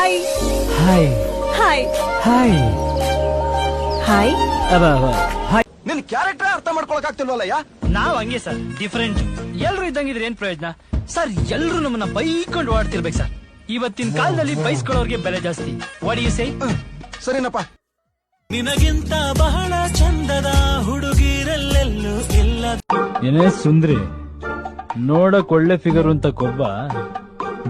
Hi hi hi hi hi hi. ನಿನ್ character ಅರ್ಥ ಮಾಡ್ಕೊಳಕ್ ಆಗ್ತಿಲ್ವಲ್ಲಯ್ಯ. ನಾವ್ ಹಂಗೆ ಸರ್, ಡಿಫ್ರೆಂಟ್. ಎಲ್ರು ಇದ್ದಂಗಿದ್ರೆ ಏನ್ ಪ್ರಯೋಜನ ಸರ್? ಎಲ್ರು ನಮ್ಮನ್ನ ಬೈಕೊಂಡು ಓಡ್ತಿರ್ಬೇಕು ಸರ್. ಇವತ್ತಿನ ಕಾಲದಲ್ಲಿ ಬೈಸ್ಕೊಳ್ಳೋರ್ಗೆ ಬೆಲೆ ಜಾಸ್ತಿ. What you say? ಸರಿನಪ್ಪ. ನಿನಗಿಂತ ಬಹಳ ಚಂದದ ಹುಡುಗಿರಲ್ಲೆಲ್ಲೂ ಇಲ್ಲ. ಏನೇ ಸುಂದ್ರಿ, ನೋಡಕ್ ಒಳ್ಳೆ ಫಿಗರ್ ಅಂತ ಕೊಬ್ಬ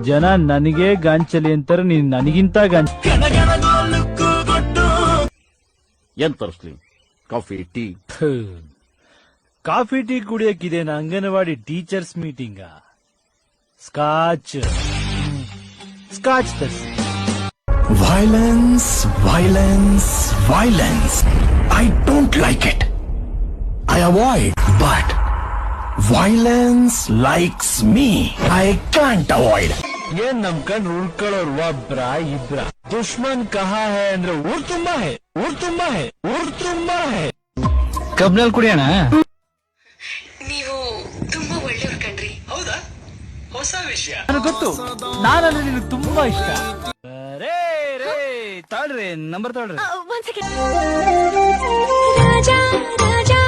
ಜನ ನನಗೆ ಗಾಂಚಲಿ ಅಂತಾರೆ, ನೀನ್ ನನಗಿಂತ ಏನ್ ತರಿಸ್ಲಿ? Coffee, tea? ಕಾಫಿ ಟೀ ಕುಡಿಯಕ್ಕಿದೇನ ಅಂಗನವಾಡಿ ಟೀಚರ್ಸ್ ಮೀಟಿಂಗ? ಸ್ಕಾಚ್ ಸ್ಕಾಚ್ ತರಿಸಿ. Violence, violence, violence. I don't like it. I avoid, but violence likes me. I can't avoid. ಏನ್ ನಮ್ ಕಣ್ ಉಳ್ಕೊಳ್ಳೋರ್ ಒಬ್ರ ಇಬ್ರ? ದುಶ್ಮನ್ ಕಹಾ ಹೇ ಅಂದ್ರೆ ಊರ್ ತುಂಬಾ ಹೇ, ಊರ್ ತುಂಬಾ ಹೇ, ಊರ್ ತುಂಬಾ ಹೇ. ಕಬ್ನಲ್ಲಿ ಕುಡಿಯೋಣ? ನೀವು ತುಂಬಾ ಒಳ್ಳೆಯವ್ರು ಕಣ್ರಿ. ಹೌದಾ? ಹೊಸ ವಿಷಯ. ನನಗೆ ಗೊತ್ತು, ನಾನಂದ್ರೆ ನಿನಗೆ ತುಂಬಾ ಇಷ್ಟ. ರೇ ರೇ ತಾಳ್ರಿ, ನಂಬರ್ ತಾಳ್ರಿ. ಒಂದ್ ಸೆಕೆಂಡ್. ರಾಜಾ ರಾಜಾ